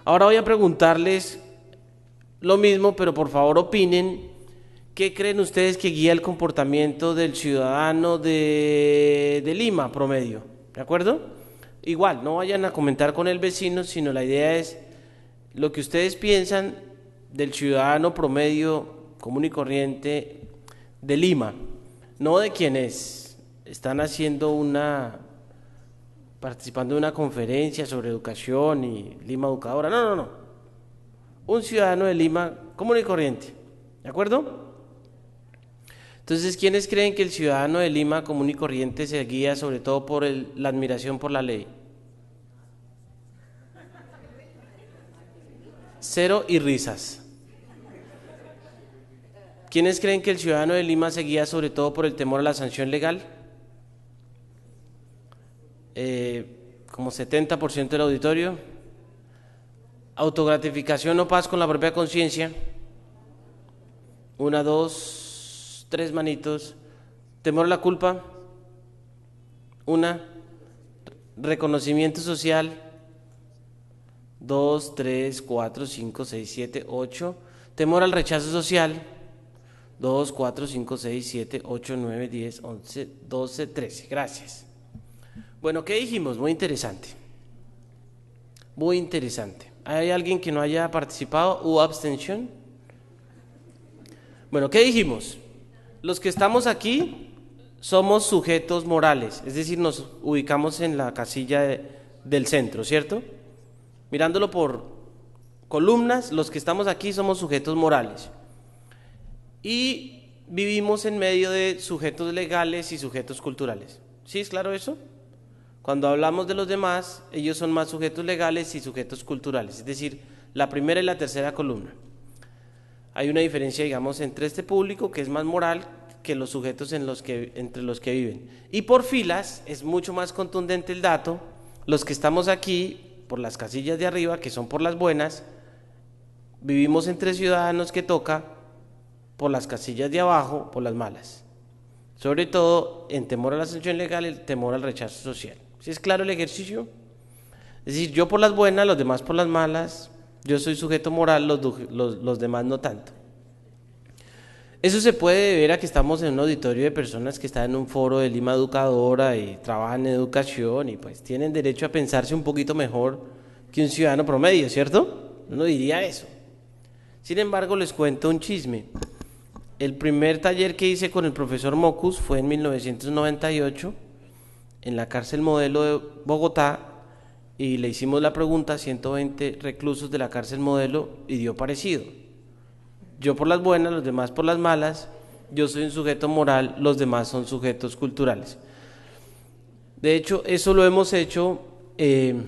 Ahora voy a preguntarles lo mismo, pero por favor opinen. ¿Qué creen ustedes que guía el comportamiento del ciudadano de Lima promedio? ¿De acuerdo? Igual, no vayan a comentar con el vecino, sino la idea es lo que ustedes piensan del ciudadano promedio común y corriente de Lima, no de quienes están participando en una conferencia sobre educación y Lima Educadora, no, un ciudadano de Lima común y corriente, ¿de acuerdo? Entonces, ¿quiénes creen que el ciudadano de Lima común y corriente se guía sobre todo por la admiración por la ley? Cero y risas. ¿Quiénes creen que el ciudadano de Lima se guía sobre todo por el temor a la sanción legal? Como 70% del auditorio. Autogratificación o paz con la propia conciencia. Una, dos, tres manitos. Temor a la culpa. Una. Reconocimiento social. 2, 3, 4, 5, 6, 7, 8. Temor al rechazo social. 2, 4, 5, 6, 7, 8, 9, 10, 11, 12, 13. Gracias. Bueno, ¿qué dijimos? Muy interesante. Muy interesante. ¿Hay alguien que no haya participado o abstención? Bueno, ¿qué dijimos? Los que estamos aquí somos sujetos morales, es decir, nos ubicamos en la casilla del centro, ¿cierto? Mirándolo por columnas, los que estamos aquí somos sujetos morales. Y vivimos en medio de sujetos legales y sujetos culturales. ¿Sí es claro eso? Cuando hablamos de los demás, ellos son más sujetos legales y sujetos culturales, es decir, la primera y la tercera columna. Hay una diferencia, digamos, entre este público, que es más moral, que los sujetos entre los que viven. Y por filas, es mucho más contundente el dato, los que estamos aquí, por las casillas de arriba, que son por las buenas, vivimos entre ciudadanos que toca por las casillas de abajo, por las malas. Sobre todo, en temor a la sanción legal, el temor al rechazo social. ¿Sí es claro el ejercicio? Es decir, yo por las buenas, los demás por las malas, yo soy sujeto moral, los demás no tanto. Eso se puede deber a que estamos en un auditorio de personas que están en un foro de Lima Educadora y trabajan en educación y pues tienen derecho a pensarse un poquito mejor que un ciudadano promedio, ¿cierto? Uno diría eso. Sin embargo, les cuento un chisme. El primer taller que hice con el profesor Mocus fue en 1998 en la cárcel Modelo de Bogotá y le hicimos la pregunta a 120 reclusos de la cárcel Modelo y dio parecido. Yo por las buenas, los demás por las malas, yo soy un sujeto moral, los demás son sujetos culturales. De hecho, eso lo hemos hecho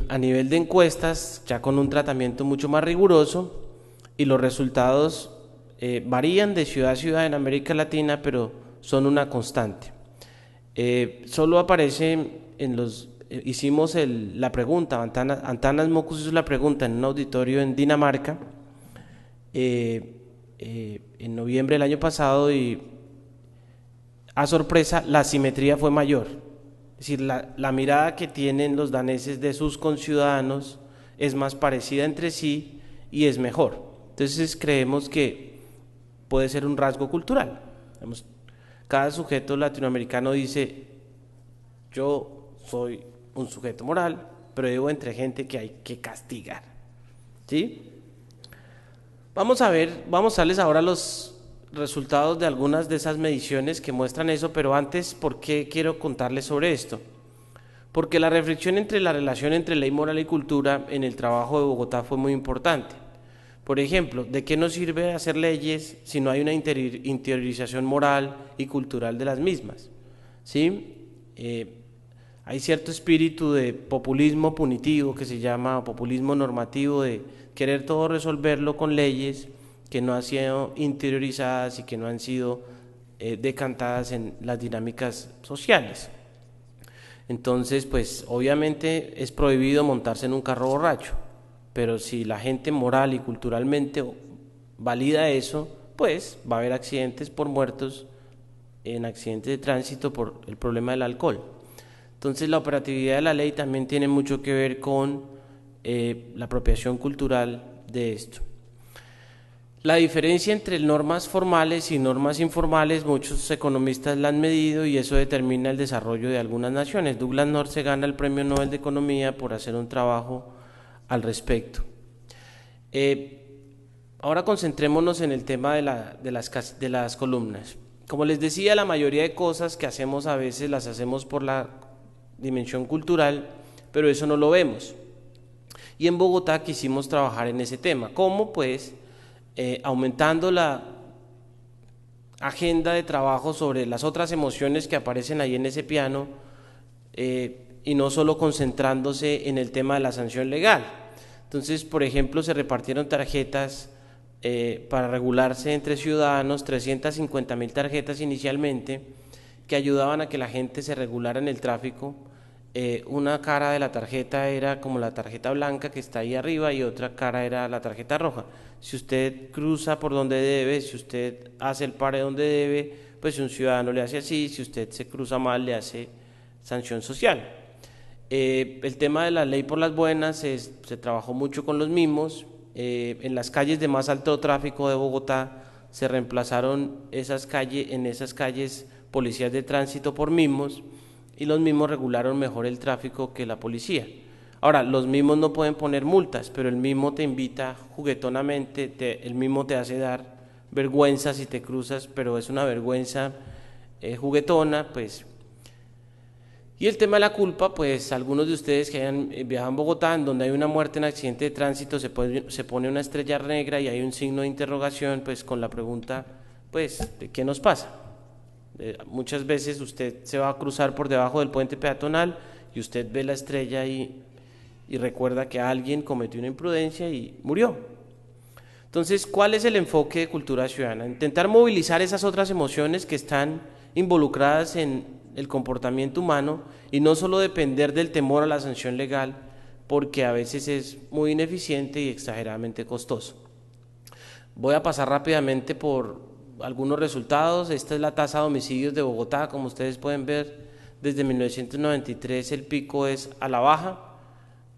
a nivel de encuestas, ya con un tratamiento mucho más riguroso, y los resultados varían de ciudad a ciudad en América Latina, pero son una constante. Solo aparece hicimos la pregunta, Antanas Mocus hizo la pregunta en un auditorio en Dinamarca, en noviembre del año pasado, y a sorpresa la simetría fue mayor, es decir, la mirada que tienen los daneses de sus conciudadanos es más parecida entre sí y es mejor. Entonces creemos que puede ser un rasgo cultural. Cada sujeto latinoamericano dice, yo soy un sujeto moral, pero vivo entre gente que hay que castigar, ¿sí? Vamos a darles ahora los resultados de algunas de esas mediciones que muestran eso, pero antes, ¿por qué quiero contarles sobre esto? Porque la reflexión entre la relación entre ley, moral y cultura en el trabajo de Bogotá fue muy importante. Por ejemplo, ¿de qué nos sirve hacer leyes si no hay una interiorización moral y cultural de las mismas? ¿Sí? Hay cierto espíritu de populismo punitivo que se llama populismo normativo, de querer todo resolverlo con leyes que no han sido interiorizadas y que no han sido decantadas en las dinámicas sociales. Entonces, pues obviamente es prohibido montarse en un carro borracho, pero si la gente moral y culturalmente valida eso, pues va a haber accidentes por muertos en accidentes de tránsito por el problema del alcohol. Entonces la operatividad de la ley también tiene mucho que ver con la apropiación cultural de esto. La diferencia entre normas formales y normas informales, muchos economistas la han medido y eso determina el desarrollo de algunas naciones. Douglas North se gana el Premio Nobel de Economía por hacer un trabajo al respecto. Ahora concentrémonos en el tema de las columnas. Como les decía, la mayoría de cosas que hacemos a veces las hacemos por la dimensión cultural, pero eso no lo vemos. Y en Bogotá quisimos trabajar en ese tema. ¿Cómo? Pues aumentando la agenda de trabajo sobre las otras emociones que aparecen ahí en ese piano y no solo concentrándose en el tema de la sanción legal. Entonces, por ejemplo, se repartieron tarjetas para regularse entre ciudadanos, 350.000 tarjetas inicialmente, que ayudaban a que la gente se regulara en el tráfico. Una cara de la tarjeta era como la tarjeta blanca que está ahí arriba y otra cara era la tarjeta roja. Si usted cruza por donde debe, si usted hace el pare donde debe, pues un ciudadano le hace así, si usted se cruza mal le hace sanción social. El tema de la ley por las buenas se trabajó mucho con los mimos. En las calles de más alto tráfico de Bogotá se reemplazaron en esas calles policías de tránsito por mimos y los mimos regularon mejor el tráfico que la policía. Ahora, los mimos no pueden poner multas, pero el mimo te invita juguetonamente, el mimo te hace dar vergüenza si te cruzas, pero es una vergüenza juguetona, pues. Y el tema de la culpa, pues algunos de ustedes que hayan viajado en Bogotá, en donde hay una muerte en accidente de tránsito, se pone una estrella negra y hay un signo de interrogación, pues con la pregunta, pues, ¿de qué nos pasa? Muchas veces usted se va a cruzar por debajo del puente peatonal y usted ve la estrella y recuerda que alguien cometió una imprudencia y murió. Entonces, ¿cuál es el enfoque de cultura ciudadana? Intentar movilizar esas otras emociones que están involucradas en el comportamiento humano y no solo depender del temor a la sanción legal, porque a veces es muy ineficiente y exageradamente costoso. Voy a pasar rápidamente por algunos resultados. Esta es la tasa de homicidios de Bogotá. Como ustedes pueden ver, desde 1993 el pico es a la baja.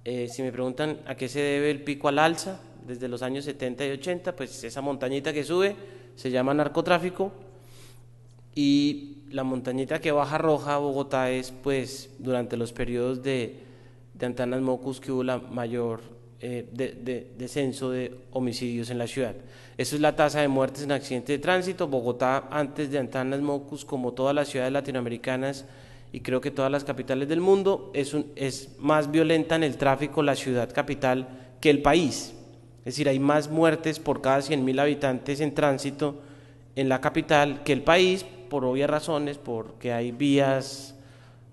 Si me preguntan a qué se debe el pico al alza, desde los años 70 y 80, pues esa montañita que sube se llama narcotráfico y la montañita que baja roja a Bogotá es pues durante los periodos de Antanas Mockus que hubo la mayor descenso de homicidios en la ciudad. Eso es la tasa de muertes en accidentes de tránsito. Bogotá antes de Antanas Mockus, como todas las ciudades latinoamericanas y creo que todas las capitales del mundo, es más violenta en el tráfico la ciudad capital que el país. Es decir, hay más muertes por cada 100.000 habitantes en tránsito en la capital que el país, por obvias razones, porque hay vías,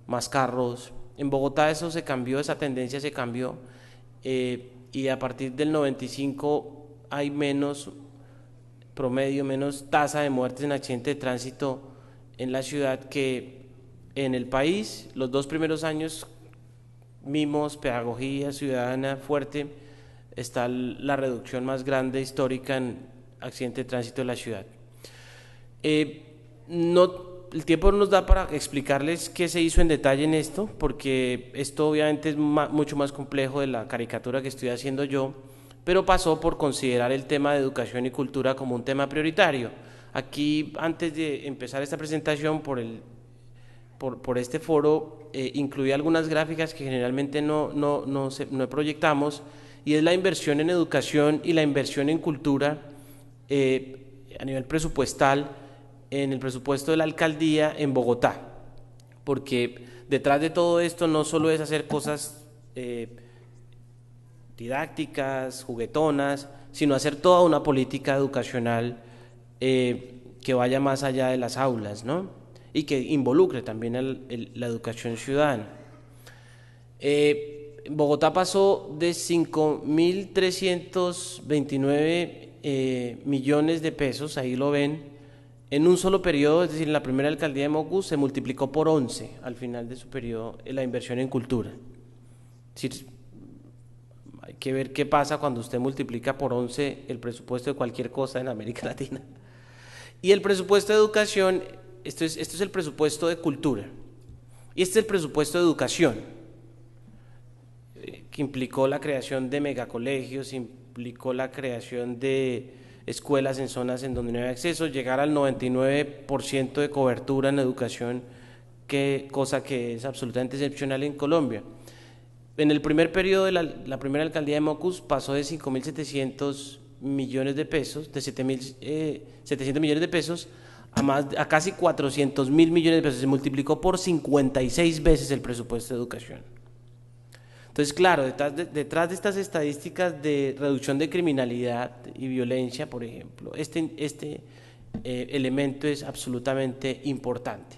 más carros. En Bogotá eso se cambió, esa tendencia se cambió, y a partir del 95 hay menos promedio, menos tasa de muertes en accidentes de tránsito en la ciudad que en el país. Los 2 primeros años, mimos, pedagogía ciudadana fuerte, está la reducción más grande histórica en accidentes de tránsito de la ciudad. El tiempo no nos da para explicarles qué se hizo en detalle en esto, porque esto obviamente es mucho más complejo de la caricatura que estoy haciendo yo, pero pasó por considerar el tema de educación y cultura como un tema prioritario. Aquí, antes de empezar esta presentación por este foro, incluí algunas gráficas que generalmente no proyectamos, y es la inversión en educación y la inversión en cultura a nivel presupuestal en el presupuesto de la alcaldía en Bogotá, porque detrás de todo esto no solo es hacer cosas didácticas, juguetonas, sino hacer toda una política educacional que vaya más allá de las aulas, ¿no? Y que involucre también la educación ciudadana. Bogotá pasó de 5.329 millones de pesos, ahí lo ven, en un solo periodo, es decir, en la primera alcaldía de Mockus se multiplicó por 11 al final de su periodo la inversión en cultura. Es decir, hay que ver qué pasa cuando usted multiplica por 11 el presupuesto de cualquier cosa en América Latina. Y el presupuesto de educación, esto es el presupuesto de cultura, y este es el presupuesto de educación, que implicó la creación de megacolegios, implicó la creación de escuelas en zonas en donde no había acceso, llegar al 99% de cobertura en educación, cosa que es absolutamente excepcional en Colombia. En el primer periodo de la primera alcaldía de Mocus pasó de 5.700 millones de pesos, de 7.700 millones de pesos, a casi 400.000 millones de pesos. Se multiplicó por 56 veces el presupuesto de educación. Entonces, claro, detrás de estas estadísticas de reducción de criminalidad y violencia, por ejemplo, este elemento es absolutamente importante.